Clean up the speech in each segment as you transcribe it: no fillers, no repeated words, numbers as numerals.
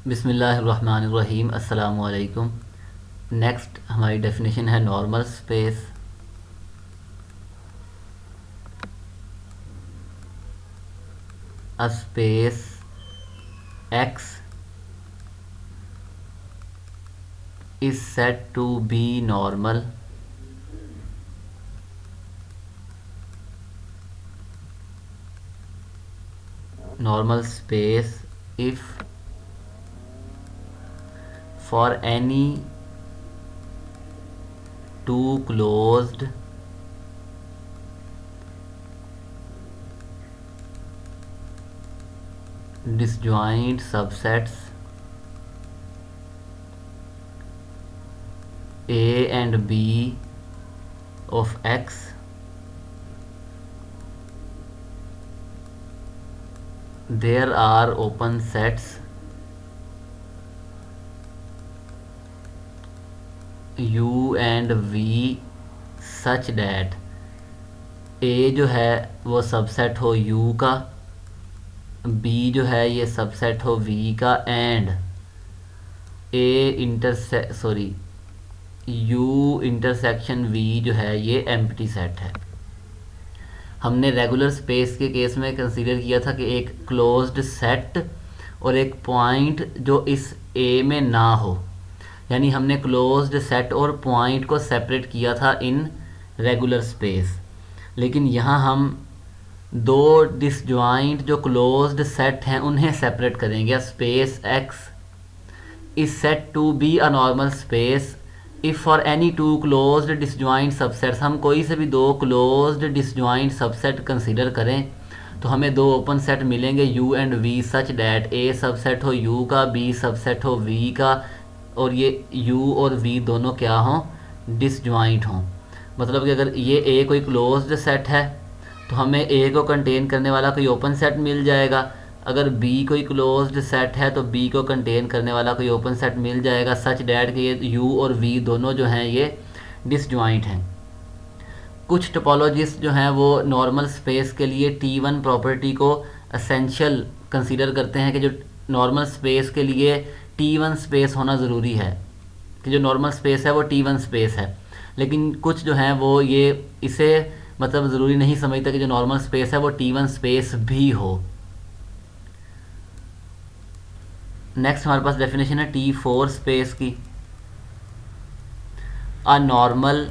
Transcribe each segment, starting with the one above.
बिस्मिल्लाहिर्रहमानिर्रहीम। अस्सलामु अलैकुम। नेक्स्ट हमारी डेफिनेशन है normal space. A space x is said to be normal space if for any two closed disjoint subsets A and B of X there are open sets U and V such that A जो है वो subset हो U का, B जो है ये subset हो V का, एंड U इंटरसेक्शन V जो है ये एम्प्टी सेट है। हमने रेगुलर स्पेस के केस में कंसीडर किया था कि एक क्लोज्ड सेट और एक पॉइंट जो इस ए में ना हो, यानी हमने क्लोज्ड सेट और पॉइंट को सेपरेट किया था इन रेगुलर स्पेस। लेकिन यहाँ हम दो डिसजॉइंट जो क्लोज्ड सेट हैं उन्हें सेपरेट करेंगे। Space X is set to be a normal space if for any two closed disjoint subsets. हम कोई से भी दो क्लोज्ड डिसजॉइंट सबसेट कंसीडर करें तो हमें दो ओपन सेट मिलेंगे U and V such that A subset हो U का, B सबसेट हो V का, और ये U और V दोनों क्या हों, डिसजॉइंट हों। मतलब कि अगर ये A कोई क्लोज्ड सेट है तो हमें A को कंटेन करने वाला कोई ओपन सेट मिल जाएगा। अगर B कोई क्लोज्ड सेट है तो B को कंटेन करने वाला कोई ओपन सेट मिल जाएगा सच डैट कि ये U और V दोनों जो हैं ये डिसजॉइंट हैं। कुछ टोपोलॉजिस्ट जो हैं वो नॉर्मल स्पेस के लिए T1 प्रॉपर्टी को असेंशियल कंसीडर करते हैं कि जो नॉर्मल स्पेस के लिए T1 स्पेस होना ज़रूरी है, कि जो नॉर्मल स्पेस है वो T1 स्पेस है। लेकिन कुछ जो हैं वो ये इसे मतलब ज़रूरी नहीं समझता कि जो नॉर्मल स्पेस है वो T1 स्पेस भी हो। नेक्स्ट हमारे पास डेफिनेशन है T4 स्पेस की। अ नॉर्मल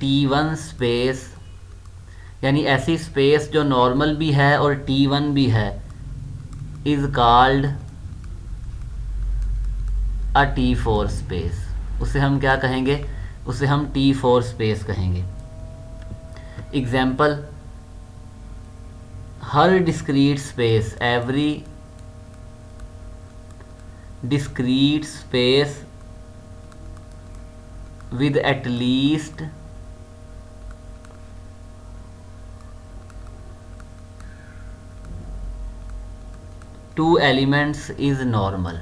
T1 स्पेस, यानी ऐसी स्पेस जो नॉर्मल भी है और T1 भी है, is called a T4 space. उसे हम क्या कहेंगे, उसे हम T4 स्पेस कहेंगे। Example, her discrete space, every discrete space with at least two elements is normal।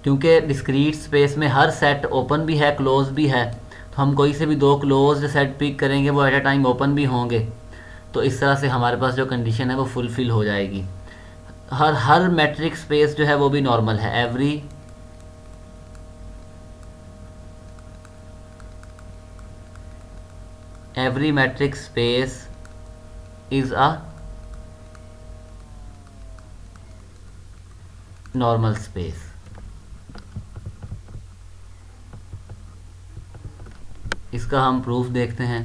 क्योंकि डिस्क्रीट स्पेस में हर सेट ओपन भी है क्लोज भी है, तो हम कोई से भी दो क्लोज्ड सेट पिक करेंगे वो एट अ टाइम ओपन भी होंगे, तो इस तरह से हमारे पास जो कंडीशन है वो फुलफिल हो जाएगी। हर मैट्रिक स्पेस जो है वो भी नॉर्मल है। Every matric space is a normal space. इसका हम प्रूफ देखते हैं।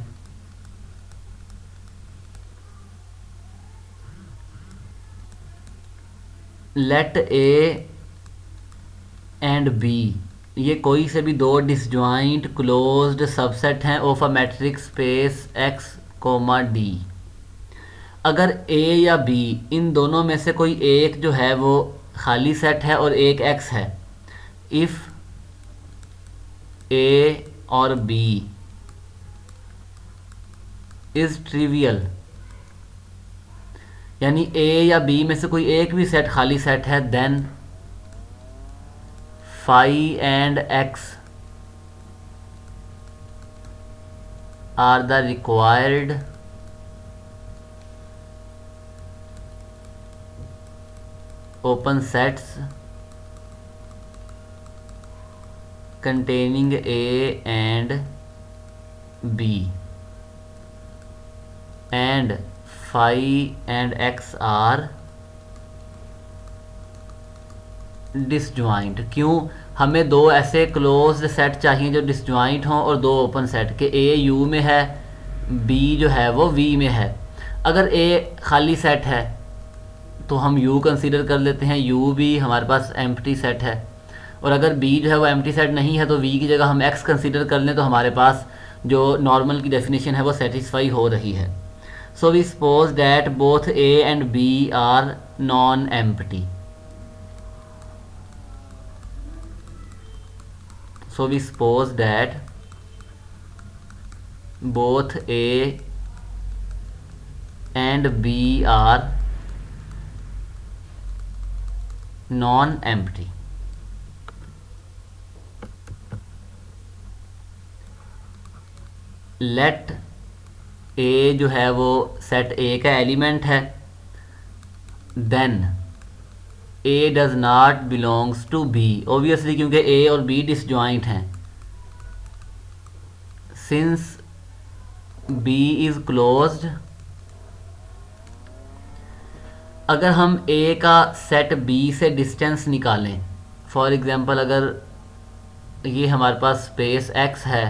लेट ए एंड बी, ये कोई से भी दो डिसजॉइंट क्लोज्ड सबसेट हैं of a matric space x comma D. अगर ए या बी इन दोनों में से कोई एक जो है वो खाली सेट है और एक एक्स है, इफ़ ए और बी इज़ ट्रिवियल, यानी ए या बी में से कोई एक भी सेट खाली सेट है, then phi and X are the required open sets containing A and B and phi and x are disjoint. क्यों? हमें दो ऐसे क्लोज्ड सेट चाहिए जो डिसजॉइंट हों और दो ओपन सेट के ए यू में है, बी जो है वो वी में है। अगर ए खाली सेट है तो हम यू कंसीडर कर लेते हैं, यू भी हमारे पास एम्प्टी सेट है। और अगर बी जो है वो एम्प्टी सेट नहीं है तो वी की जगह हम एक्स कंसीडर कर लें तो हमारे पास जो नॉर्मल की डेफिनेशन है वो सेटिस्फाई हो रही है। So we suppose that both A and B are non empty. So we suppose that both A and B are non-empty. Let A जो है वो सेट A का एलिमेंट है, then A does not belongs to B, obviously क्योंकि A और B disjoint हैं। Since B is closed, अगर हम A का सेट B से डिस्टेंस निकालें, फॉर एग्जांपल अगर ये हमारे पास स्पेस X है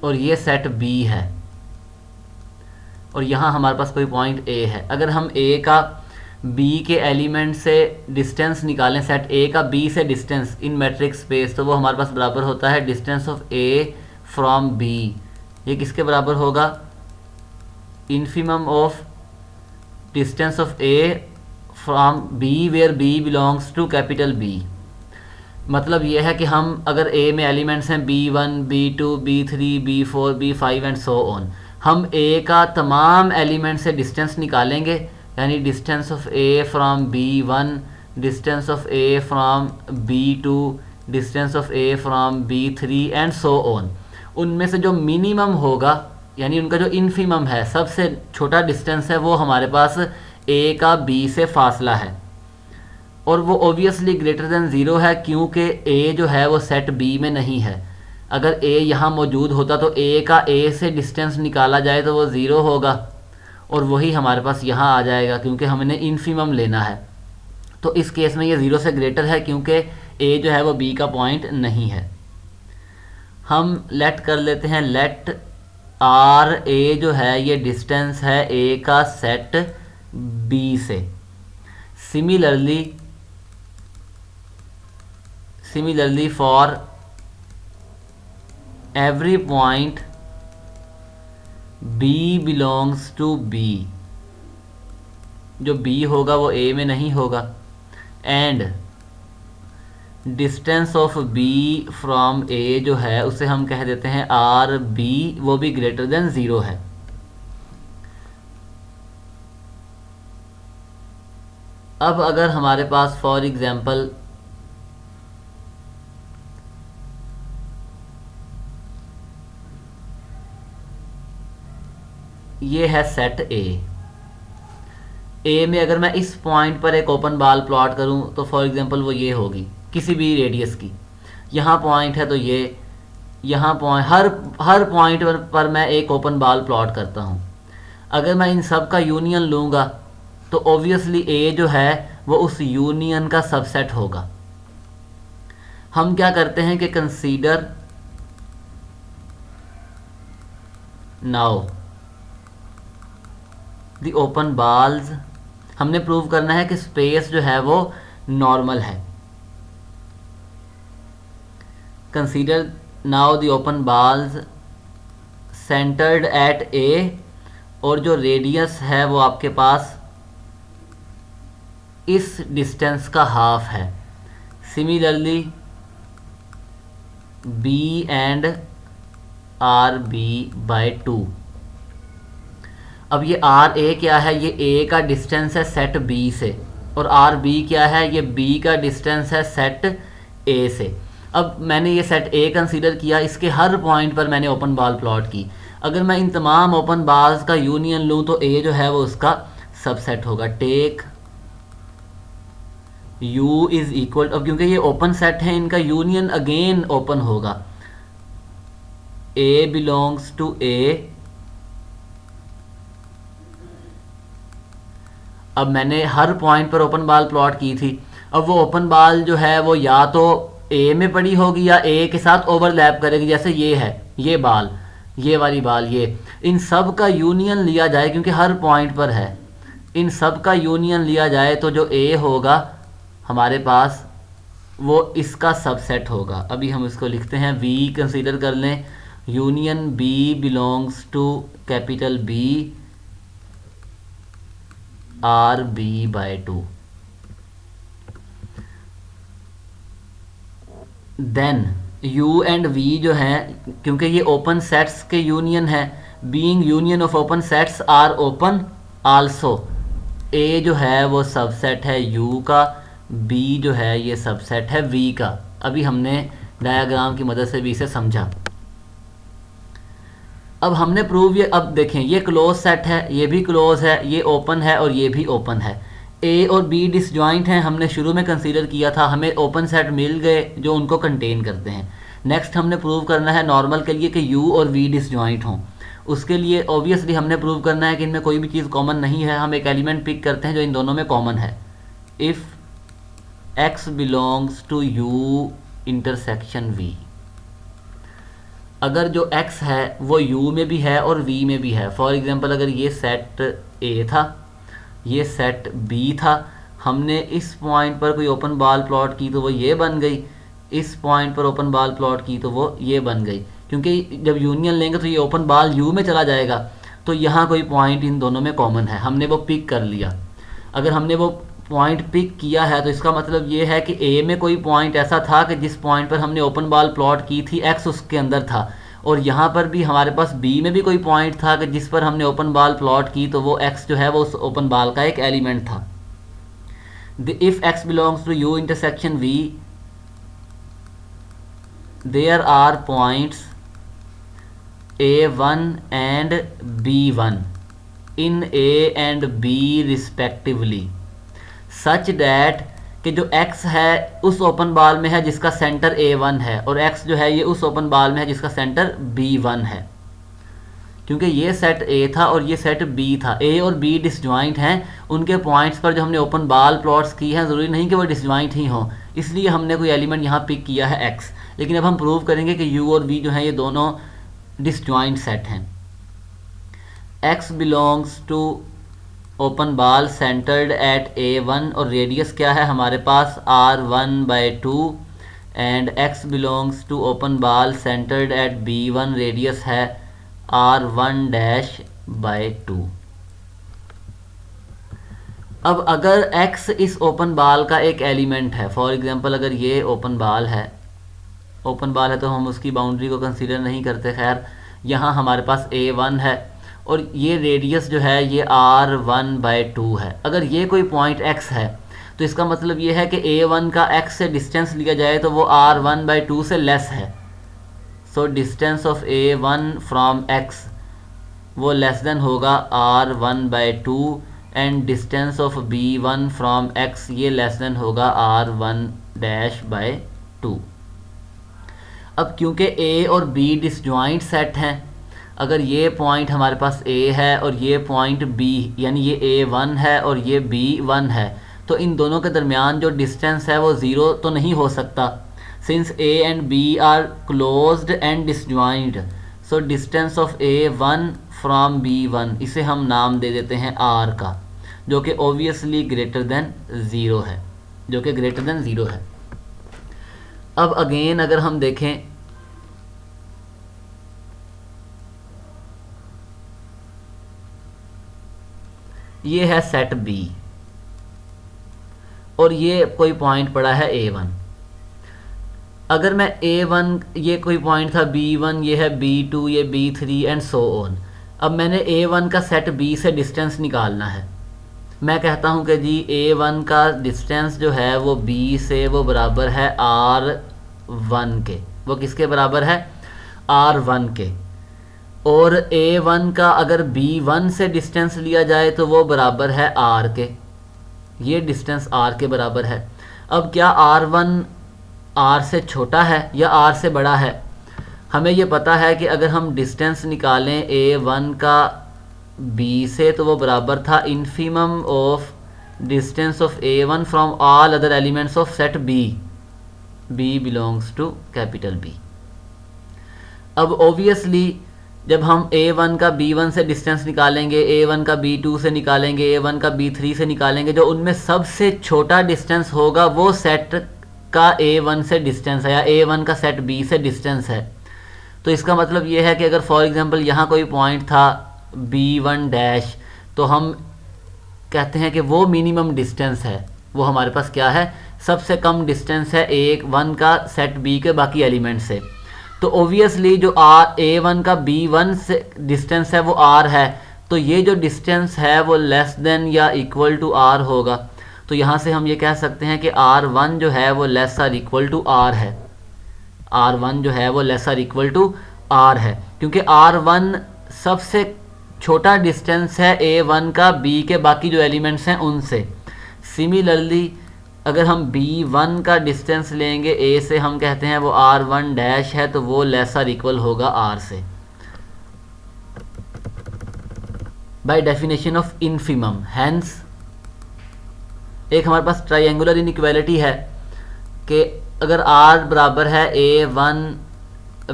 और ये सेट B है और यहाँ हमारे पास कोई पॉइंट A है, अगर हम A का B के एलिमेंट से डिस्टेंस निकालें, सेट A का B से डिस्टेंस इन मैट्रिक स्पेस, तो वो हमारे पास बराबर होता है distance of A from B। ये किसके बराबर होगा? Infimum of distance of A from B where B belongs to capital B। मतलब ये है कि हम अगर A में एलिमेंट्स हैं B1, B2, B3, B4, B5 and so on, हम A का तमाम एलिमेंट से डिस्टेंस निकालेंगे, यानी distance of A from B1, distance of A from B2, distance of A from B3 and so on. उनमें से जो मिनिमम होगा, यानी उनका जो इन्फिमम है, सबसे छोटा डिस्टेंस है, वो हमारे पास A का B से फासला है और वो ओबियसली ग्रेटर देन ज़ीरो है क्योंकि A जो है वो सेट B में नहीं है। अगर A यहाँ मौजूद होता तो A का A से डिस्टेंस निकाला जाए तो वो ज़ीरो होगा और वही हमारे पास यहाँ आ जाएगा क्योंकि हमने इन्फिमम लेना है। तो इस केस में ये ज़ीरो से ग्रेटर है क्योंकि A जो है वो B का पॉइंट नहीं है। हम लेट कर लेते हैं, लेट आर ए जो है ये डिस्टेंस है A का सेट B से। Similarly for every point B belongs to B, जो B होगा वो A में नहीं होगा, and distance of B from A जो है उसे हम कह देते हैं RB, वो भी ग्रेटर देन ज़ीरो है। अब अगर हमारे पास फॉर एग्जांपल ये है सेट ए में अगर मैं इस पॉइंट पर एक ओपन बॉल प्लॉट करूं तो फॉर एग्जांपल वो ये होगी किसी भी रेडियस की। यहाँ पॉइंट है तो ये यहाँ पॉइंट, हर पॉइंट पर मैं एक ओपन बॉल प्लॉट करता हूँ। अगर मैं इन सब का यूनियन लूँगा तो ऑब्वियसली ए जो है वो उस यूनियन का सबसेट होगा। हम क्या करते हैं कि consider now the open balls, हमने प्रूव करना है कि स्पेस जो है वो नॉर्मल है। Consider now the open balls centred at A, और जो रेडियस है वो आपके पास इस डिस्टेंस का हाफ है। Similarly B and R B by 2। अब ये आर ए क्या है? ये ए का डिस्टेंस है सेट बी से, और आर बी क्या है? ये बी का डिस्टेंस है सेट ए से। अब मैंने ये सेट ए कंसीडर किया, इसके हर पॉइंट पर मैंने ओपन बॉल प्लॉट की। अगर मैं इन तमाम ओपन बार्स का यूनियन लूँ तो ए जो है वो उसका सबसेट होगा। टेक U इज इक्वल, अब क्योंकि ये ओपन सेट है इनका यूनियन अगेन ओपन होगा। A belongs to A। अब मैंने हर पॉइंट पर ओपन बाल प्लॉट की थी। अब वो ओपन बाल जो है वो या तो ए में पड़ी होगी या ए के साथ ओवरलैप करेगी। जैसे ये है, ये बाल, ये वाली बाल, ये इन सब का यूनियन लिया जाए क्योंकि हर पॉइंट पर है, इन सब का यूनियन लिया जाए तो जो ए होगा हमारे पास वो इसका सबसेट होगा। अभी हम इसको लिखते हैं, वी कंसीडर कर लें, union B belongs to capital B R B by 2। Then u and v जो हैं, क्योंकि ये ओपन सेट्स के यूनियन है, being union of open sets are open also, a जो है वो सबसेट है u का, b जो है ये सबसेट है v का। अभी हमने डायग्राम की मदद से भी इसे समझा। अब हमने प्रूव, ये अब देखें ये क्लोज सेट है, ये भी क्लोज है, ये ओपन है और ये भी ओपन है। ए और बी डिसजॉइंट हैं, हमने शुरू में कंसीडर किया था, हमें ओपन सेट मिल गए जो उनको कंटेन करते हैं। नेक्स्ट हमने प्रूव करना है नॉर्मल के लिए कि यू और वी डिसजॉइंट हों। उसके लिए ऑब्वियसली हमने प्रूव करना है कि इनमें कोई भी चीज़ कॉमन नहीं है। हम एक एलिमेंट पिक करते हैं जो इन दोनों में कॉमन है। If X belongs to U intersection V, अगर जो x है वो u में भी है और v में भी है। फॉर एग्जांपल अगर ये सेट a था, ये सेट b था, हमने इस पॉइंट पर कोई ओपन बाल प्लॉट की तो वो ये बन गई, इस पॉइंट पर ओपन बाल प्लॉट की तो वो ये बन गई। क्योंकि जब यूनियन लेंगे तो ये ओपन बाल u में चला जाएगा, तो यहाँ कोई पॉइंट इन दोनों में कॉमन है, हमने वो पिक कर लिया। अगर हमने वो पॉइंट पिक किया है तो इसका मतलब ये है कि ए में कोई पॉइंट ऐसा था कि जिस पॉइंट पर हमने ओपन बाल प्लॉट की थी एक्स उसके अंदर था, और यहाँ पर भी हमारे पास बी में भी कोई पॉइंट था कि जिस पर हमने ओपन बाल प्लॉट की तो वो एक्स जो है वो उस ओपन बाल का एक एलिमेंट था। If X belongs to U intersection V, there are points A1 and B1 in A and B respectively, such that कि जो x है उस ओपन बाल में है जिसका सेंटर A1 है, और x जो है ये उस ओपन बाल में है जिसका सेंटर B1 है। क्योंकि ये सेट A था और ये सेट B था, A और B डिसजॉइंट हैं, उनके पॉइंट्स पर जो हमने ओपन बाल प्लॉट्स की हैं ज़रूरी नहीं कि वो डिसजॉइंट ही हों, इसलिए हमने कोई एलिमेंट यहाँ पिक किया है x। लेकिन अब हम प्रूव करेंगे कि u और v जो हैं ये दोनों डिसजॉइंट सेट हैं। x belongs to open ball centred at A1 और रेडियस क्या है हमारे पास R1/2, and x belongs to open ball centred at B1, radius है R1-2। अब अगर x इस ओपन बाल का एक एलिमेंट है, फॉर एग्जांपल अगर ये ओपन बाल है, ओपन बाल है तो हम उसकी बाउंड्री को कंसीडर नहीं करते, खैर यहाँ हमारे पास A1 है और ये रेडियस जो है ये R1/2 है। अगर ये कोई पॉइंट x है तो इसका मतलब ये है कि A1 का x से डिस्टेंस लिया जाए तो वो R1/2 से लेस है। सो distance of A1 from x वो लेस देन होगा R1/2, and distance of B1 from x ये लेस देन होगा R1-2। अब क्योंकि A और B डिसजॉइंट सेट हैं, अगर ये पॉइंट हमारे पास A है और ये पॉइंट B, यानी ये A1 है और ये B1 है, तो इन दोनों के दरमियान जो डिस्टेंस है वो ज़ीरो तो नहीं हो सकता, since A and B are closed and disjoint. So distance of A1 from B1 इसे हम नाम दे देते हैं R का, जो कि ओबियसली ग्रेटर देन ज़ीरो है, जो कि ग्रेटर देन ज़ीरो है। अब अगेन अगर हम देखें, ये है सेट B और ये कोई पॉइंट पड़ा है A1। अगर मैं A1, ये कोई पॉइंट था B1, ये है B2, ये B3 एंड सो ऑन। अब मैंने A1 का सेट B से डिस्टेंस निकालना है। मैं कहता हूँ कि जी A1 का डिस्टेंस जो है वो B से वो बराबर है R1 के। वो किसके बराबर है? R1 के। और A1 का अगर B1 से डिस्टेंस लिया जाए तो वो बराबर है R के, ये डिस्टेंस R के बराबर है। अब क्या R1 R से छोटा है या R से बड़ा है? हमें ये पता है कि अगर हम डिस्टेंस निकालें A1 का B से तो वो बराबर था infimum of distance of A1 from all other elements of set B, B belongs to capital B। अब ऑब्वियसली जब हम A1 का B1 से डिस्टेंस निकालेंगे, A1 का B2 से निकालेंगे, A1 का B3 से निकालेंगे, जो उनमें सबसे छोटा डिस्टेंस होगा वो सेट का A1 से डिस्टेंस है या A1 का सेट B से डिस्टेंस है। तो इसका मतलब ये है कि अगर फॉर एग्जांपल यहाँ कोई पॉइंट था B1 डैश, तो हम कहते हैं कि वो मिनिमम डिस्टेंस है, वो हमारे पास क्या है, सबसे कम डिस्टेंस है A1 का सेट B के बाकी एलिमेंट से। तो ओबियसली जो A1 का B1 से डिस्टेंस है वो R है, तो ये जो डिस्टेंस है वो लेस देन या इक्वल टू R होगा। तो यहाँ से हम ये कह सकते हैं कि R1 जो है वो less or equal to R है, R1 जो है वो less or equal to R है, क्योंकि R1 सबसे छोटा डिस्टेंस है A1 का B के बाकी जो एलिमेंट्स हैं उनसे। सिमिलरली अगर हम B1 का डिस्टेंस लेंगे A से, हम कहते हैं वो R1 डैश है, तो वो लेस आर इक्वल होगा R से। By definition of infimum, hence एक हमारे पास ट्रायंगुलर इनइक्वालिटी है कि अगर R बराबर है A1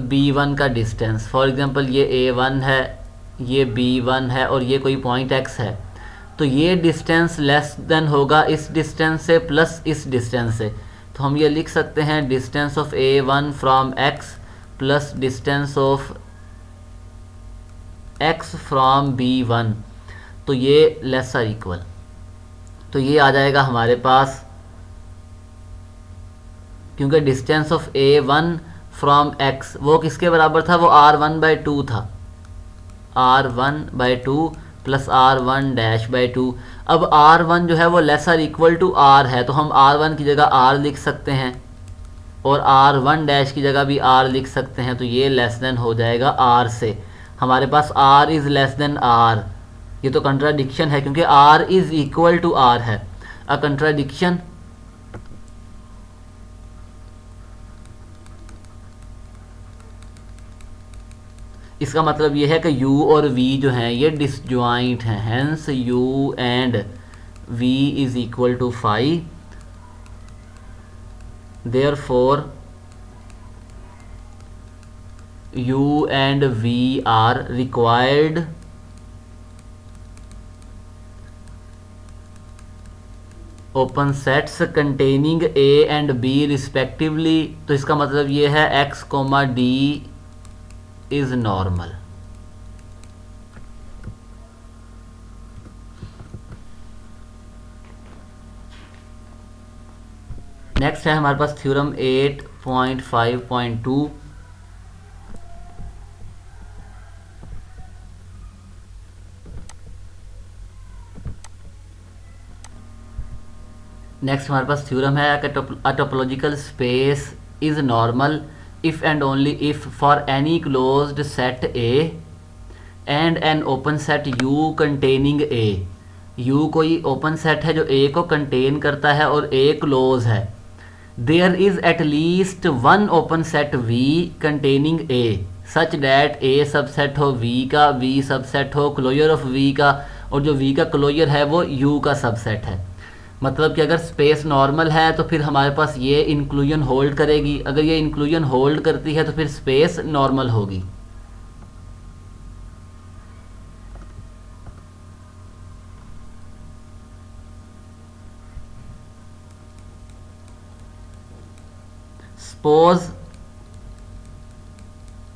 B1 का डिस्टेंस, फॉर एग्जांपल ये A1 है, ये B1 है और ये कोई पॉइंट X है, तो ये डिस्टेंस लेस देन होगा इस डिस्टेंस से प्लस इस डिस्टेंस से। तो हम ये लिख सकते हैं distance of A1 from X plus distance of X from B1, तो ये लेस आर इक्वल, तो ये आ जाएगा हमारे पास, क्योंकि distance of A1 from X वो किसके बराबर था, वो R1/2 था, R1/2 plus R1 dash by 2। अब R1 जो है वो less or equal to R है, तो हम R1 की जगह R लिख सकते हैं और R1 डैश की जगह भी R लिख सकते हैं, तो ये लेस देन हो जाएगा R से। हमारे पास R is less than R, ये तो कंट्राडिक्शन है क्योंकि R is equal to R है, अ कंट्राडिक्शन। इसका मतलब ये है कि U और V जो हैं ये डिसजॉइंट हैं, hence U and V is equal to 5, therefore U and V are required open sets containing A and B respectively। तो इसका मतलब ये है X, D is normal। Next है हमारे पास थ्योरम 8.5.2। नेक्स्ट हमारे पास थ्योरम है कि अ topological space is normal if and only if for any closed set A and an open set U containing A। U कोई open set है जो A को contain करता है और A close है। There is at least one open set V containing A such that A subset हो V का, V सबसेट हो क्लोजर ऑफ V का, और जो V का क्लोजर है वो U का सबसेट है। मतलब कि अगर स्पेस नॉर्मल है तो फिर हमारे पास ये इंक्लूजन होल्ड करेगी, अगर ये इंक्लूजन होल्ड करती है तो फिर स्पेस नॉर्मल होगी।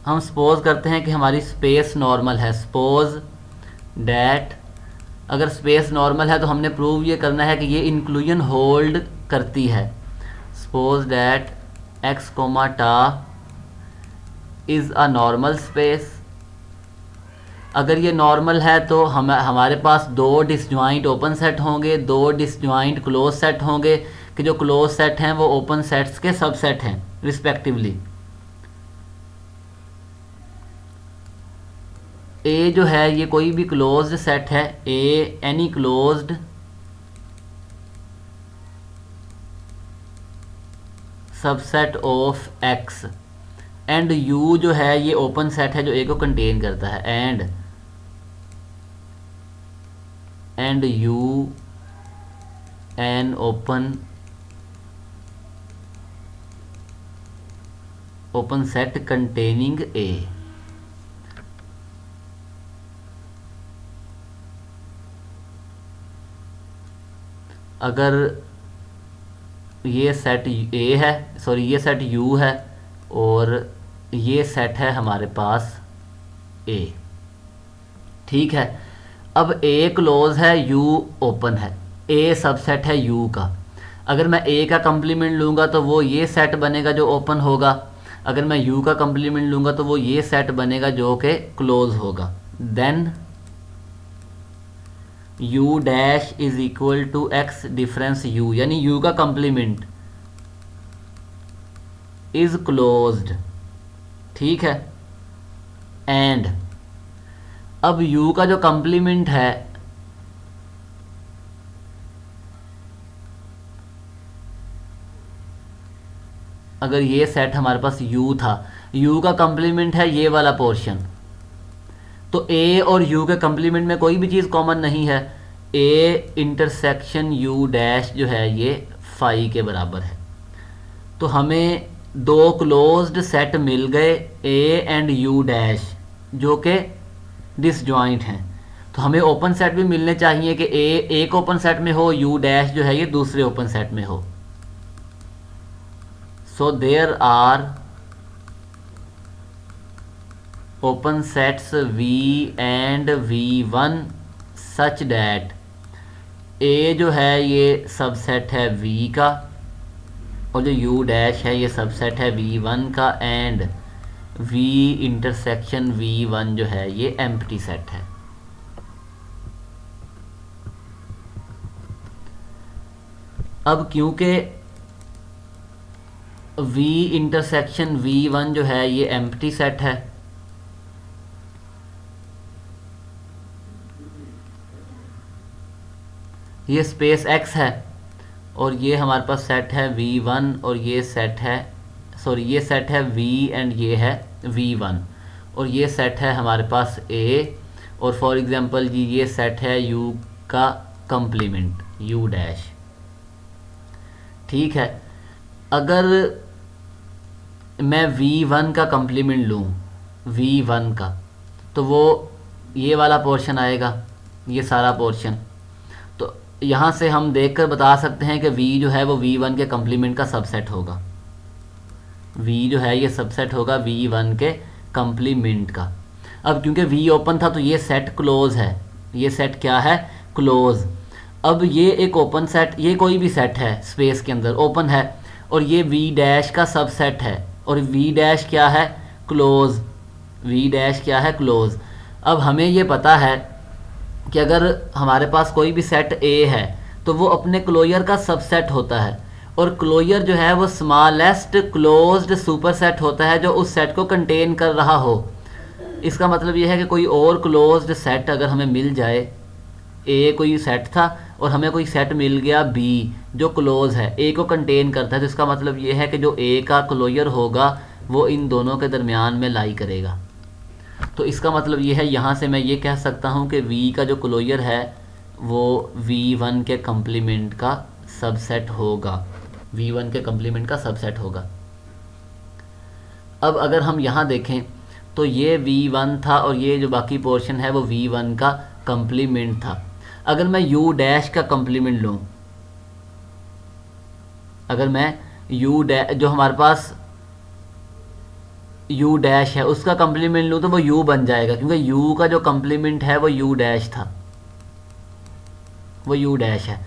हम सपोज करते हैं कि हमारी स्पेस नॉर्मल है, सपोज डैट अगर स्पेस नॉर्मल है तो हमने प्रूव ये करना है कि ये इंक्लूजन होल्ड करती है। सपोज डैट x, टा इज़ अ नॉर्मल स्पेस। अगर ये नॉर्मल है तो हमारे पास दो डिसजॉइंट ओपन सेट होंगे, दो डिसजॉइंट क्लोज सेट होंगे, कि जो क्लोज सेट हैं वो ओपन सेट्स के सबसेट हैं रिस्पेक्टिवली। ए जो है ये कोई भी क्लोज्ड सेट है, A any closed subset of X, and U जो है ये ओपन सेट है जो ए को कंटेन करता है, and you an open set containing A. अगर ये सेट ए है, सॉरी ये सेट यू है और ये सेट है हमारे पास ए, ठीक है। अब ए क्लोज है, यू ओपन है, ए सबसेट है यू का। अगर मैं ए का कम्प्लीमेंट लूँगा तो वो ये सेट बनेगा जो ओपन होगा, अगर मैं यू का कम्प्लीमेंट लूँगा तो वो ये सेट बनेगा जो कि क्लोज होगा। Then u dash is equal to x difference u, यानी u का कम्प्लीमेंट इज क्लोज्ड, ठीक है। एंड अब u का जो कम्प्लीमेंट है अगर ये सेट हमारे पास u था, u का कम्प्लीमेंट है ये वाला पोर्शन, तो a और u के कम्प्लीमेंट में कोई भी चीज़ कॉमन नहीं है, a इंटरसेक्शन u डैश जो है ये फाई के बराबर है। तो हमें दो क्लोज्ड सेट मिल गए a एंड u डैश जो कि डिसजॉइंट हैं। तो हमें ओपन सेट भी मिलने चाहिए कि a एक ओपन सेट में हो, u डैश जो है ये दूसरे ओपन सेट में हो। So there are open sets V and V1 such that A जो है ये सबसेट है V का और जो U डैश है ये सबसेट है V1 का, एंड V इंटरसेक्शन V1 जो है ये एम्प्टी सेट है। अब क्योंकि V इंटरसेक्शन V1 जो है ये एम्प्टी सेट है, ये स्पेस x है और ये हमारे पास सेट है V1 और ये सेट है, सॉरी ये सेट है V एंड ये है V1 और ये सेट है हमारे पास A, और फॉर एग्जांपल जी ये सेट है U का कम्प्लीमेंट U डैश, ठीक है। अगर मैं V1 का कम्प्लीमेंट लूँ V1 का, तो वो ये वाला पोर्शन आएगा, ये सारा पोर्शन। तो यहाँ से हम देखकर बता सकते हैं कि V जो है वो V1 के कम्प्लीमेंट का सबसेट होगा, V जो है ये सबसेट होगा V1 के कम्प्लीमेंट का। अब क्योंकि V ओपन था तो ये सेट क्लोज है, ये सेट क्या है, क्लोज। अब ये एक ओपन सेट, ये कोई भी सेट है स्पेस के अंदर ओपन है और ये V डैश का सबसेट है और V डैश क्या है, क्लोज, V डैश क्या है, क्लोज। अब हमें ये पता है कि अगर हमारे पास कोई भी सेट A है तो वो अपने क्लोजर का सबसेट होता है और क्लोजर जो है वो स्मॉलेस्ट क्लोज्ड सुपरसेट होता है जो उस सेट को कंटेन कर रहा हो। इसका मतलब ये है कि कोई और क्लोज्ड सेट अगर हमें मिल जाए, A कोई सेट था और हमें कोई सेट मिल गया B जो क्लोज है, A को कंटेन करता है, तो इसका मतलब ये है कि जो A का क्लोजर होगा वो इन दोनों के दरमियान में लाई करेगा। तो इसका मतलब ये है, यहाँ से मैं ये कह सकता हूँ कि V का जो क्लोजर है वो V1 के कम्प्लीमेंट का सबसेट होगा, V1 के कम्प्लीमेंट का सबसेट होगा। अब अगर हम यहाँ देखें तो ये V1 था और ये जो बाकी पोर्शन है वो V1 का कम्प्लीमेंट था। अगर मैं U डैश का कम्प्लीमेंट लूँ, अगर मैं U डैश जो हमारे पास U डैश है उसका कम्प्लीमेंट लूँ तो वो U बन जाएगा, क्योंकि U का जो कम्प्लीमेंट है वो U डैश था, वो U डैश है।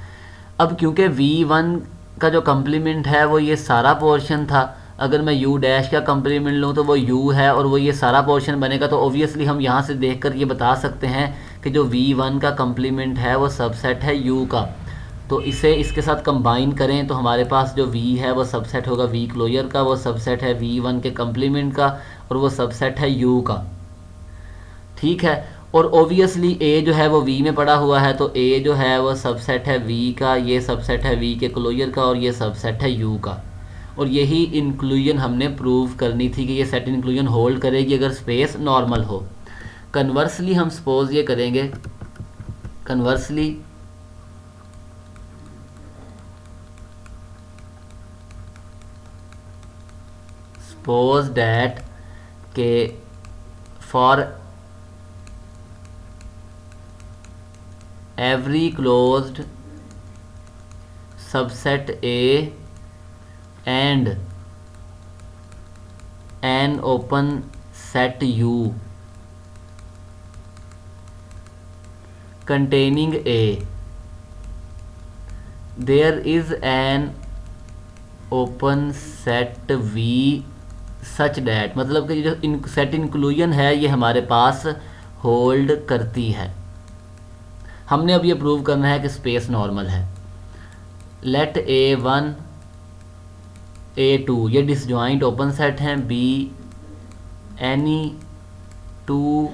अब क्योंकि V1 का जो कम्प्लीमेंट है वो ये सारा पोर्शन था, अगर मैं U डैश का कम्प्लीमेंट लूँ तो वो U है और वो ये सारा पोर्शन बनेगा। तो ओबियसली हम यहाँ से देखकर ये बता सकते हैं कि जो V1 का कम्प्लीमेंट है वो सबसेट है U का। तो इसे इसके साथ कंबाइन करें तो हमारे पास जो V है वो सबसेट होगा V क्लोजर का, वो सबसेट है V1 के कम्प्लीमेंट का और वो सबसेट है U का, ठीक है। और ओबियसली ए जो है वो वी में पड़ा हुआ है, तो ए जो है वो सबसेट है वी का, ये सबसेट है वी के क्लोजर का, और ये सबसेट है यू का। और यही इंक्लूजन हमने प्रूव करनी थी कि ये सेट इंक्लूजन होल्ड करेगी अगर स्पेस नॉर्मल हो। कन्वर्सली हम सपोज ये करेंगे, कन्वर्सली सपोज डैट के for every closed subset A and an open set U containing A, there is an open set V such that, मतलब कि जो सेट इंक्लूजन है ये हमारे पास होल्ड करती है। हमने अब ये प्रूव करना है कि स्पेस नॉर्मल है। लेट A1 A2 ये डिसजॉइंट ओपन सेट हैं, be any two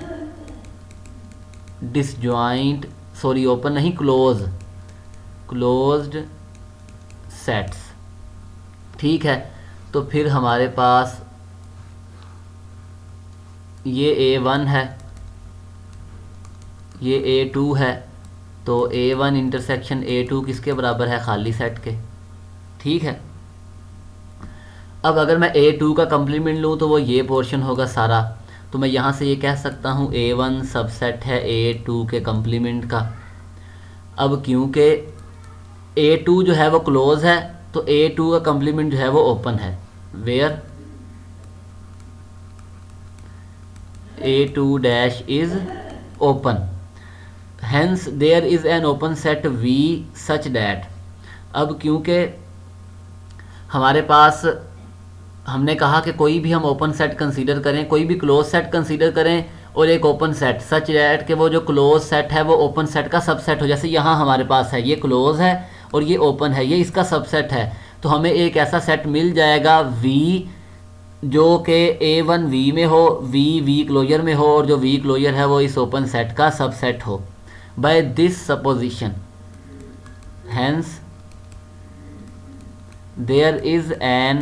disjoint open नहीं क्लोज्ड सेट्स, ठीक है। तो फिर हमारे पास ये A1 है, ये A2 है, तो A1 इंटरसेक्शन A2 किसके बराबर है? खाली सेट के, ठीक है। अब अगर मैं A2 का कम्प्लीमेंट लूँ तो वो ये पोर्शन होगा सारा, तो मैं यहाँ से ये कह सकता हूँ A1 सबसेट है A2 के कम्प्लीमेंट का। अब क्योंकि A2 जो है वो क्लोज है, तो A2 का कम्प्लीमेंट जो है वो ओपन है, where A2 dash is open, hence there is an open set V such that। अब क्योंकि हमारे पास हमने कहा कि कोई भी हम ओपन सेट कंसीडर करें, कोई भी क्लोज सेट कंसीडर करें और एक ओपन सेट सच डैट कि वो जो क्लोज सेट है वो ओपन सेट का सबसेट हो। जैसे यहाँ हमारे पास है ये क्लोज है और ये ओपन है, ये इसका सबसेट है, तो हमें एक ऐसा सेट मिल जाएगा V जो कि A1 V में हो, V क्लोजर में हो, और जो V क्लोजर है वो इस ओपन सेट का सबसेट हो। By this supposition, hence there is an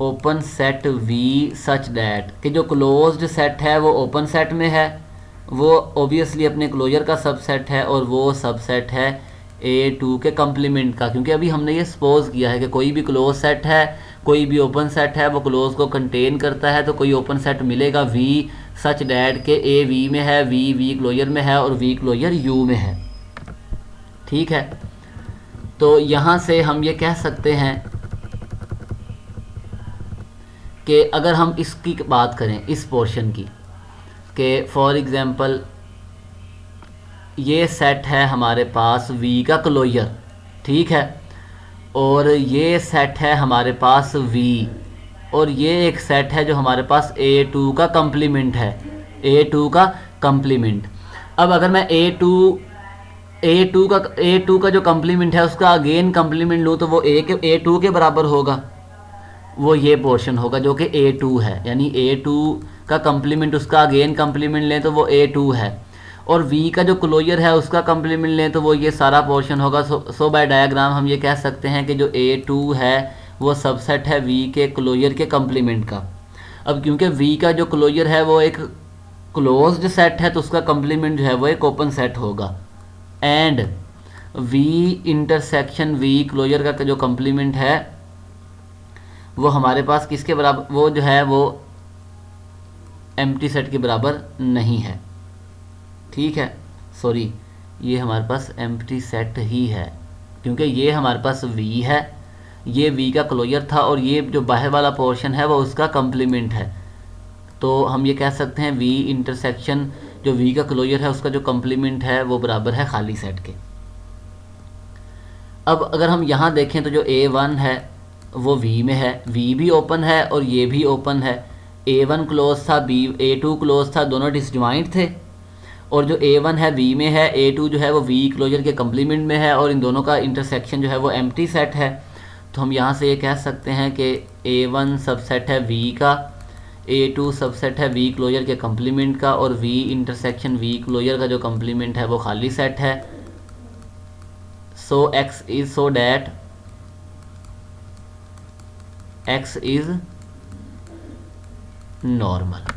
open set V such that कि जो closed set है वो open set में है, वो obviously अपने closure का सबसेट है, और वो सबसेट है A2 के कम्प्लीमेंट का। क्योंकि अभी हमने ये सपोज किया है कि कोई भी क्लोज सेट है, कोई भी ओपन सेट है, वो क्लोज को कंटेन करता है, तो कोई ओपन सेट मिलेगा V सच डैट के A V में है, V क्लोजर में है, और V क्लोजर U में है, ठीक है। तो यहाँ से हम ये कह सकते हैं कि अगर हम इसकी बात करें, इस पोर्शन की, कि फॉर एग्ज़ाम्पल ये सेट है हमारे पास V का क्लोजर, ठीक है, और ये सेट है हमारे पास V, और ये एक सेट है जो हमारे पास A2 का कम्प्लीमेंट है, A2 का कम्प्लीमेंट। अब अगर मैं A2 का जो कम्प्लीमेंट है उसका अगेन कम्प्लीमेंट लूँ तो वो A2 के बराबर होगा, वो ये पोर्शन होगा जो कि A2 है, यानी A2 का कम्प्लीमेंट उसका अगेन कम्प्लीमेंट लें तो वो A2 है, और V का जो क्लोजर है उसका कम्प्लीमेंट लें तो वो ये सारा पोर्शन होगा। सो बाय डायग्राम हम ये कह सकते हैं कि जो A2 है वो सबसेट है V के क्लोजर के कम्प्लीमेंट का। अब क्योंकि V का जो क्लोजर है वो एक क्लोज्ड सेट है, तो उसका कम्प्लीमेंट जो है वो एक ओपन सेट होगा, and V intersection V closure का जो कम्प्लीमेंट है वो हमारे पास किसके बराबर, वो जो है वो एम्प्टी सेट के बराबर नहीं है, ठीक है। सॉरी, ये हमारे पास एम्प्टी सेट ही है, क्योंकि ये हमारे पास V है, ये V का क्लोजर था, और ये जो बाहर वाला पोर्शन है वो उसका कम्प्लीमेंट है। तो हम ये कह सकते हैं V इंटरसेक्शन जो V का क्लोजर है उसका जो कम्प्लीमेंट है वो बराबर है खाली सेट के। अब अगर हम यहाँ देखें तो जो A1 है वो V में है, V भी ओपन है और ये भी ओपन है। A1 क्लोज था, A2 क्लोज था, दोनों डिसजॉइंट थे, और जो A1 है V में है, A2 जो है वो V क्लोजर के कम्प्लीमेंट में है, और इन दोनों का इंटरसेक्शन जो है वो एम्प्टी सेट है। तो हम यहाँ से ये कह सकते हैं कि A1 सबसेट है V का, A2 सबसेट है V क्लोजर के कंप्लीमेंट का, और V इंटरसेक्शन V क्लोजर का जो कंप्लीमेंट है वो खाली सेट है। So that X is normal.